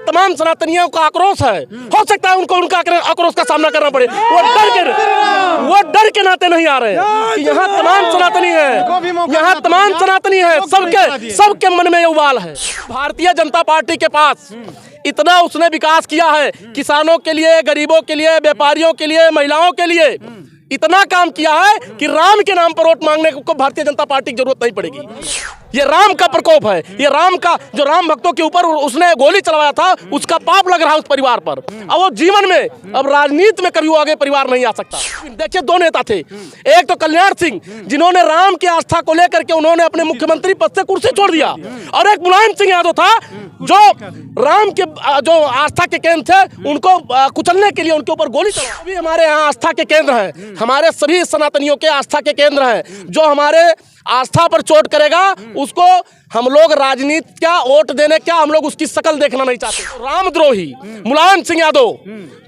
तमाम सनातनियों का आक्रोश है, हो सकता है उनको उनका आक्रोश का सामना करना पड़े। वो डर के नाते नहीं आ रहे हैं कि यहाँ तमाम सनातनी है, यहाँ तमाम सनातनी है, सबके मन में ये उबाल है। भारतीय जनता पार्टी के पास इतना उसने विकास किया है, किसानों के लिए, गरीबों के लिए, व्यापारियों के लिए, महिलाओं के लिए इतना काम किया है कि राम के नाम पर वोट मांगने को भारतीय जनता पार्टी की जरूरत नहीं पड़ेगी। ये राम का प्रकोप है, ये राम का जो राम भक्तों के ऊपर उसने गोली चलाया था उसका पाप लग रहा है उस परिवार पर। अब वो जीवन में, अब राजनीति में कभी वो आगे परिवार नहीं आ सकता। देखिए दो नेता थे, एक तो कल्याण सिंह जिन्होंने राम की आस्था को लेकर के उन्होंने अपने मुख्यमंत्री पद से कुर्सी छोड़ दिया, और एक मुलायम सिंह यादव था जो राम के जो आस्था के केंद्र थे उनको कुचलने के लिए उनके ऊपर गोली चलाई। अभी हमारे यहाँ आस्था के केंद्र हैं, हमारे सभी सनातनियों के आस्था के केंद्र हैं। जो हमारे आस्था पर चोट करेगा उसको हम लोग राजनीति क्या, वोट देने क्या, हम लोग उसकी शकल देखना नहीं चाहते। रामद्रोही मुलायम सिंह यादव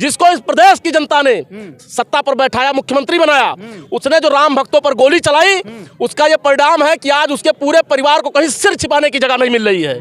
जिसको इस प्रदेश की जनता ने सत्ता पर बैठाया, मुख्यमंत्री बनाया, उसने जो राम भक्तों पर गोली चलाई, उसका यह परिणाम है कि आज उसके पूरे परिवार को कहीं सिर छिपाने की जगह नहीं मिल रही है।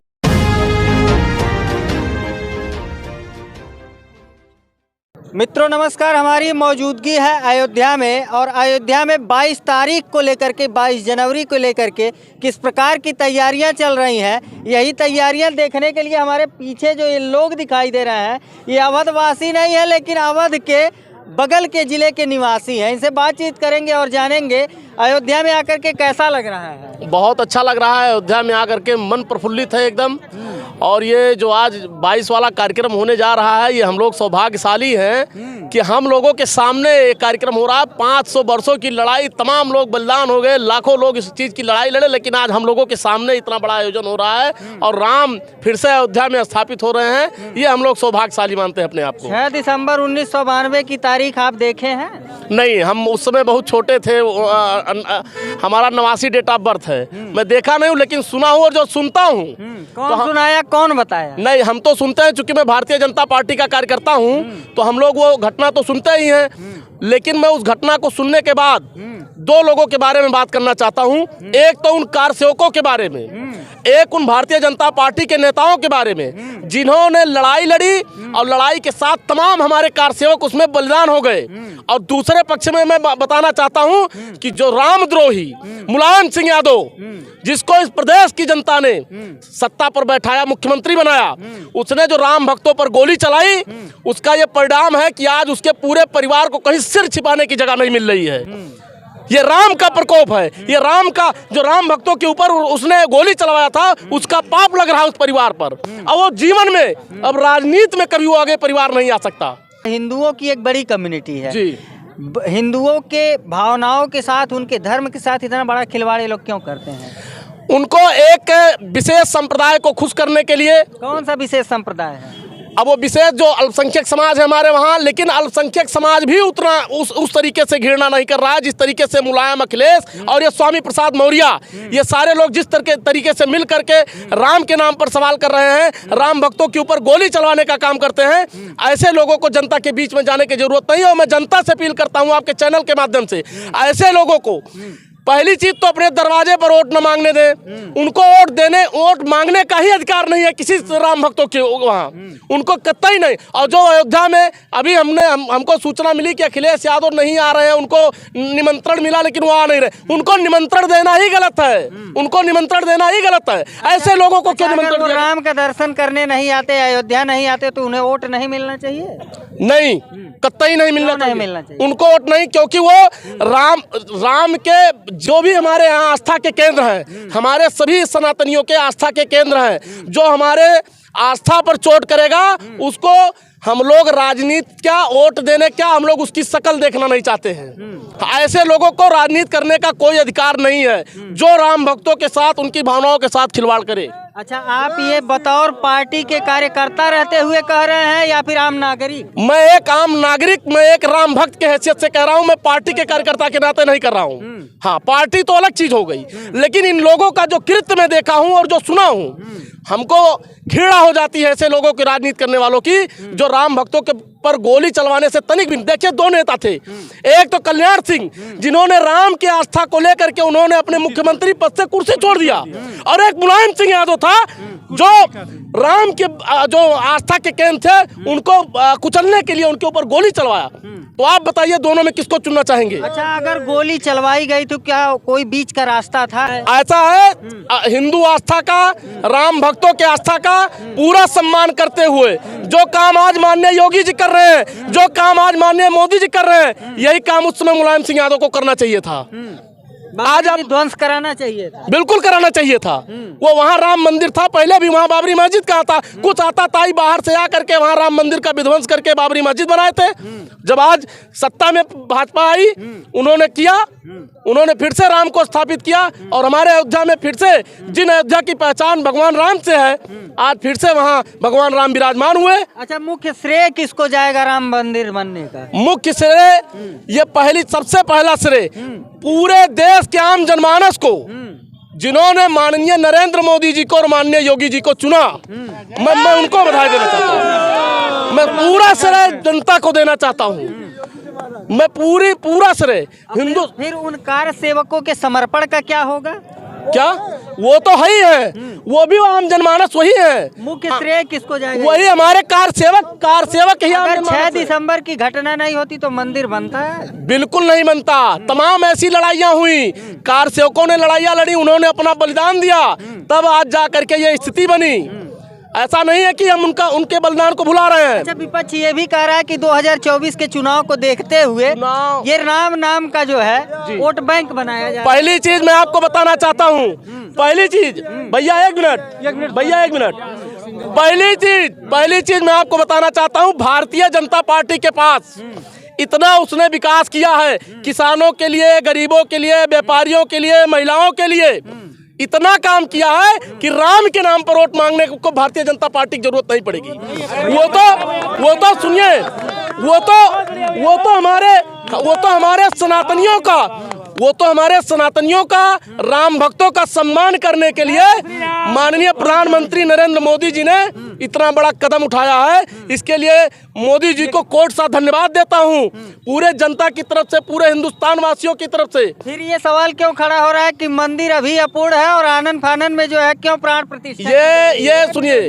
मित्रों नमस्कार, हमारी मौजूदगी है अयोध्या में, और अयोध्या में 22 तारीख को लेकर के, 22 जनवरी को लेकर के किस प्रकार की तैयारियां चल रही हैं, यही तैयारियां देखने के लिए हमारे पीछे जो ये लोग दिखाई दे रहे हैं ये अवधवासी नहीं है, लेकिन अवध के बगल के ज़िले के निवासी हैं। इनसे बातचीत करेंगे और जानेंगे अयोध्या में आकर के कैसा लग रहा है। बहुत अच्छा लग रहा है, अयोध्या में आकर के मन प्रफुल्लित है एकदम। और ये जो आज 22 वाला कार्यक्रम होने जा रहा है, ये हम लोग सौभाग्यशाली हैं कि हम लोगों के सामने ये कार्यक्रम हो रहा है। 500 वर्षों की लड़ाई, तमाम लोग बलिदान हो गए, लाखों लोग इस चीज़ की लड़ाई लड़े, लेकिन आज हम लोगों के सामने इतना बड़ा आयोजन हो रहा है और राम फिर से अयोध्या में स्थापित हो रहे हैं। ये हम लोग सौभाग्यशाली मानते हैं अपने आप को। 6 दिसंबर 1992 की तारीख आप देखे हैं? नहीं, हम उस समय बहुत छोटे थे, हमारा 89 डेट ऑफ बर्थ है। मैं देखा नहीं हूँ लेकिन सुना हूँ, और जो सुनता हूँ कौन सुनाया, कौन बताया? नहीं, हम तो सुनते हैं, चूंकि मैं भारतीय जनता पार्टी का कार्यकर्ता हूं तो हम लोग वो घटना तो सुनते ही हैं। लेकिन मैं उस घटना को सुनने के बाद 2 लोगों के बारे में बात करना चाहता हूं। एक तो उन कार सेवकों के बारे में, एक उन भारतीय जनता पार्टी के नेताओं के बारे में जिन्होंने लड़ाई लड़ी और लड़ाई के साथ तमाम हमारे कार सेवक उसमें बलिदान हो गए। और दूसरे पक्ष में मैं बताना चाहता हूं कि जो रामद्रोही मुलायम सिंह यादव जिसको इस प्रदेश की जनता ने सत्ता पर बैठाया, मुख्यमंत्री बनाया, उसने जो राम भक्तों पर गोली चलाई, उसका यह परिणाम है कि आज उसके पूरे परिवार को कहीं सिर छिपाने की जगह नहीं मिल रही है। ये राम का प्रकोप है, ये राम का जो राम भक्तों के ऊपर उसने गोली चलाया था उसका पाप लग रहा है उस परिवार पर। अब वो जीवन में, अब राजनीति में कभी वो आगे परिवार नहीं आ सकता। हिंदुओं की एक बड़ी कम्युनिटी है जी, हिंदुओं के भावनाओं के साथ, उनके धर्म के साथ इतना बड़ा खिलवाड़ ये लोग क्यों करते हैं? उनको एक विशेष संप्रदाय को खुश करने के लिए। कौन सा विशेष संप्रदाय है? अब वो विशेष जो अल्पसंख्यक समाज है हमारे वहाँ, लेकिन अल्पसंख्यक समाज भी उतना उस तरीके से घृणा नहीं कर रहा है जिस तरीके से मुलायम, अखिलेश और ये स्वामी प्रसाद मौर्य, ये सारे लोग जिस तरीके से मिल करके राम के नाम पर सवाल कर रहे हैं, राम भक्तों के ऊपर गोली चलवाने का काम करते हैं। ऐसे लोगों को जनता के बीच में जाने की जरूरत नहीं है। और मैं जनता से अपील करता हूँ आपके चैनल के माध्यम से, ऐसे लोगों को पहली चीज तो अपने दरवाजे पर वोट न मांगने दें। उनको वोट मांगने का ही अधिकार नहीं है किसी राम भक्तों के वहाँ, उनको कतई नहीं। और जो अयोध्या में अभी हमको सूचना मिली कि अखिलेश यादव नहीं आ रहे हैं, उनको निमंत्रण मिला लेकिन वो आ नहीं रहे, उनको निमंत्रण देना ही गलत है, उनको निमंत्रण देना ही गलत है। ऐसे लोगों को क्यों निमंत्रण दिया? राम का दर्शन करने नहीं आते, अयोध्या नहीं आते, तो उन्हें वोट नहीं मिलना चाहिए? नहीं, कतई नहीं मिलना चाहिए उनको वोट नहीं, क्योंकि वो राम के जो भी हमारे यहाँ आस्था के केंद्र हैं, हमारे सभी सनातनियों के आस्था के केंद्र हैं। जो हमारे आस्था पर चोट करेगा उसको हम लोग राजनीति क्या, वोट देने क्या, हम लोग उसकी शकल देखना नहीं चाहते हैं। ऐसे लोगों को राजनीति करने का कोई अधिकार नहीं है जो राम भक्तों के साथ, उनकी भावनाओं के साथ खिलवाड़ करे। अच्छा, आप ये बतौर पार्टी के कार्यकर्ता रहते हुए कह रहे हैं या फिर आम नागरिक? मैं एक आम नागरिक, मैं एक राम भक्त के हैसियत से कह रहा हूँ, मैं पार्टी के कार्यकर्ता के नाते नहीं कर रहा हूँ। हाँ, पार्टी तो अलग चीज हो गई, लेकिन इन लोगों का जो कृत्य मैं देखा हूँ और जो सुना हूँ, हमको घृणा हो जाती है ऐसे लोगों की, राजनीति करने वालों की, जो राम भक्तों के पर गोली चलवाने से तनिक भी। देखिए 2 नेता थे, एक तो कल्याण सिंह जिन्होंने राम की आस्था को लेकर के उन्होंने अपने मुख्यमंत्री पद से कुर्सी छोड़ दिया, और एक मुलायम सिंह यादव था जो राम के जो आस्था के केंद्र थे उनको कुचलने के लिए उनके ऊपर गोली चलवाया। तो आप बताइए दोनों में किसको चुनना चाहेंगे? अच्छा, अगर गोली चलवाई गई तो क्या कोई बीच का रास्ता था? ऐसा है, हिंदू आस्था का, राम भक्तों के आस्था का पूरा सम्मान करते हुए जो काम आज माननीय योगी जी कर रहे हैं, जो काम आज माननीय मोदी जी कर रहे हैं, यही काम उस समय मुलायम सिंह यादव को करना चाहिए था। आज आप ध्वंस कराना चाहिए था। बिल्कुल कराना चाहिए था। वो वहाँ राम मंदिर था, पहले भी वहाँ बाबरी मस्जिद का था, कुछ आता ताई बाहर से आकर के वहाँ राम मंदिर का विध्वंस करके बाबरी मस्जिद बनाए थे। जब आज सत्ता में भाजपा आई, उन्होंने किया, उन्होंने फिर से राम को स्थापित किया और हमारे अयोध्या में फिर से जिन अयोध्या की पहचान भगवान राम से है, आज फिर से वहाँ भगवान राम विराजमान हुए। अच्छा, मुख्य श्रेय किसको जाएगा राम मंदिर बनने का? मुख्य श्रेय ये सबसे पहला श्रेय पूरे देश के आम जनमानस को, जिन्होंने माननीय नरेंद्र मोदी जी को और माननीय योगी जी को चुना, मैं उनको बधाई देना चाहता हूँ। मैं पूरा श्रेय जनता को देना चाहता हूँ, मैं पूरा श्रेय हिंदू। फिर उन कार्य सेवकों के समर्पण का क्या होगा? क्या वो तो है ही है, वो भी आम जनमानस वही है। मुख्य श्रेय किसको जाएगा? वही हमारे कार सेवक ही। अगर 6 दिसंबर की घटना नहीं होती तो मंदिर बनता है? बिल्कुल नहीं बनता। तमाम ऐसी लड़ाइयाँ हुई, कार सेवकों ने लड़ाइयाँ लड़ी, उन्होंने अपना बलिदान दिया, तब आज जा करके ये स्थिति बनी। ऐसा नहीं है कि हम उनके बलिदान को भुला रहे हैं। अच्छा, विपक्ष ये भी कह रहा है कि 2024 के चुनाव को देखते हुए ये राम नाम का जो है वोट बैंक बनाया जाए। पहली चीज मैं आपको बताना चाहता हूँ, पहली चीज भैया एक मिनट पहली चीज मैं आपको बताना चाहता हूँ, भारतीय जनता पार्टी के पास इतना उसने विकास किया है, किसानों के लिए, गरीबों के लिए, व्यापारियों के लिए, महिलाओं के लिए इतना काम किया है कि राम के नाम पर वोट मांगने को भारतीय जनता पार्टी की जरूरत नहीं पड़ेगी। वो तो सुनिए, वो तो हमारे सनातनियों का राम भक्तों का सम्मान करने के लिए माननीय प्रधानमंत्री नरेंद्र मोदी जी ने इतना बड़ा कदम उठाया है। इसके लिए मोदी जी को कोट सा धन्यवाद देता हूँ, पूरे जनता की तरफ से, पूरे हिंदुस्तान वासियों की तरफ से। फिर ये सवाल क्यों खड़ा हो रहा है कि मंदिर अभी अपूर्ण है और आनन फानन में जो है क्यों प्राण प्रतिष्ठा? ये सुनिए,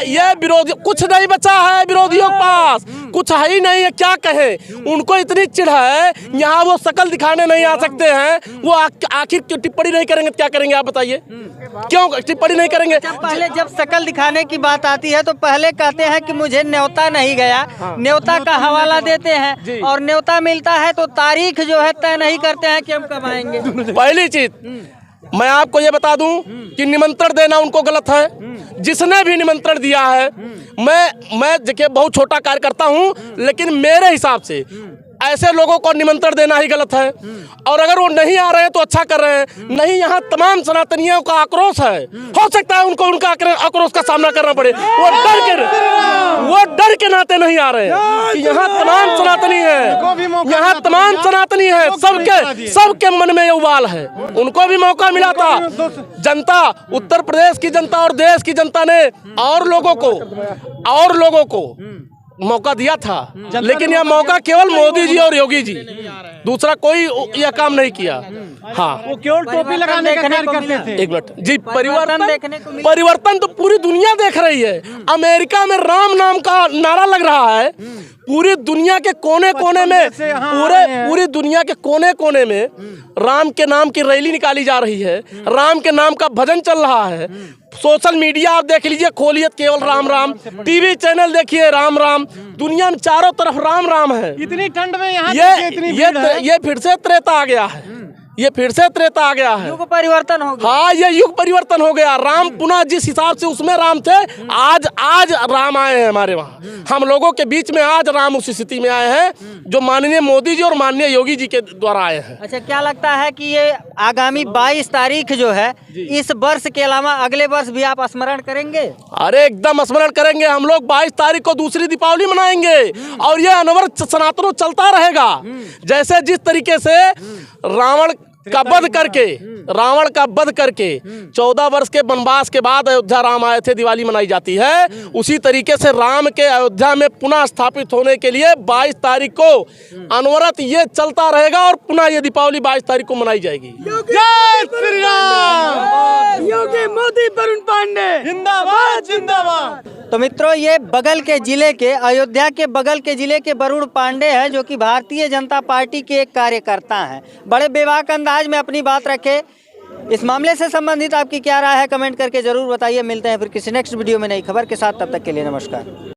ये विरोधी, कुछ नहीं बचा है विरोधियों के पास, कुछ है ही नहीं है। क्या कहे, उनको इतनी चिढ़ है, यहाँ वो शकल दिखाने नहीं आ सकते हैं, वो आखिर क्यों टिप्पणी नहीं करेंगे? क्या करेंगे आप बताइए, क्यों टिप्पणी नहीं करेंगे? पहले जब शकल दिखाने की बात आती है तो पहले कहते हैं कि मुझे न्योता नहीं गया, न्योता का हवाला देते हैं, और न्योता मिलता है तो तारीख जो है तय नहीं करते हैं कि हम कब आएंगे। पहली चीज मैं आपको ये बता दूं कि निमंत्रण देना उनको गलत है। जिसने भी निमंत्रण दिया है, मैं देखिए बहुत छोटा कार्यकर्ता हूं, लेकिन मेरे हिसाब से ऐसे लोगों को निमंत्रण देना ही गलत है। और अगर वो नहीं आ रहे हैं तो अच्छा कर रहे हैं। नहीं, यहाँ तमाम सनातनियों का आक्रोश है, हो सकता है उनको उनका आक्रोश का सामना करना पड़े। वो डर के नाते नहीं आ रहे हैं कि यहाँ तमाम सनातनी है, यहाँ तमाम सनातनी है, सबके मन में ये उबाल है। उनको भी मौका मिला था, जनता, उत्तर प्रदेश की जनता और देश की जनता ने और लोगों को मौका दिया था, लेकिन यह मौका केवल मोदी जी और योगी जी, दूसरा कोई यह काम नहीं किया। हाँ, वो केवल टोपी लगाने का कार्य करते थे। एक मिनट जी, परिवर्तन तो पूरी दुनिया देख रही है। अमेरिका में राम नाम का नारा लग रहा है, पूरी दुनिया के कोने कोने में, पूरी दुनिया के कोने कोने में राम के नाम की रैली निकाली जा रही है, राम के नाम का भजन चल रहा है। सोशल मीडिया आप देख लीजिए, खोलिए, केवल राम राम, टीवी चैनल देखिए राम राम, दुनिया में चारों तरफ राम राम है। इतनी ठंड में यहाँ ये फिर से त्रेता आ गया है, ये फिर से त्रेता आ गया है, युग परिवर्तन हो गया। हाँ, ये युग परिवर्तन हो गया। राम पुनः जिस हिसाब से उसमें राम थे, आज राम आए हैं हमारे वहाँ, हम लोगों के बीच में आज राम उसी स्थिति में आए हैं जो माननीय मोदी जी और माननीय योगी जी के द्वारा आए हैं। अच्छा, क्या लगता है कि ये आगामी 22 तारीख जो है, इस वर्ष के अलावा अगले वर्ष भी आप स्मरण करेंगे? अरे एकदम स्मरण करेंगे। हम लोग 22 तारीख को दूसरी दीपावली मनाएंगे और ये अनवरत सनातनों चलता रहेगा। जैसे जिस तरीके से का वध करके, रावण का वध करके 14 वर्ष के वनवास के बाद अयोध्या राम आए थे, दिवाली मनाई जाती है। उसी तरीके से राम के अयोध्या में पुनः स्थापित होने के लिए 22 तारीख को अनवरत ये चलता रहेगा और पुनः ये दीपावली 22 तारीख को मनाई जाएगी। जय श्री राम। योगी मोदी वरुण पांडे जिंदाबाद जिंदाबाद। तो मित्रों, ये बगल के जिले के, अयोध्या के बगल के जिले के वरुण पांडे हैं, जो कि भारतीय जनता पार्टी के एक कार्यकर्ता हैं। बड़े बेबाक अंदाज में अपनी बात रखे। इस मामले से संबंधित आपकी क्या राय है, कमेंट करके जरूर बताइए। मिलते हैं फिर किसी नेक्स्ट वीडियो में नई खबर के साथ, तब तक के लिए नमस्कार।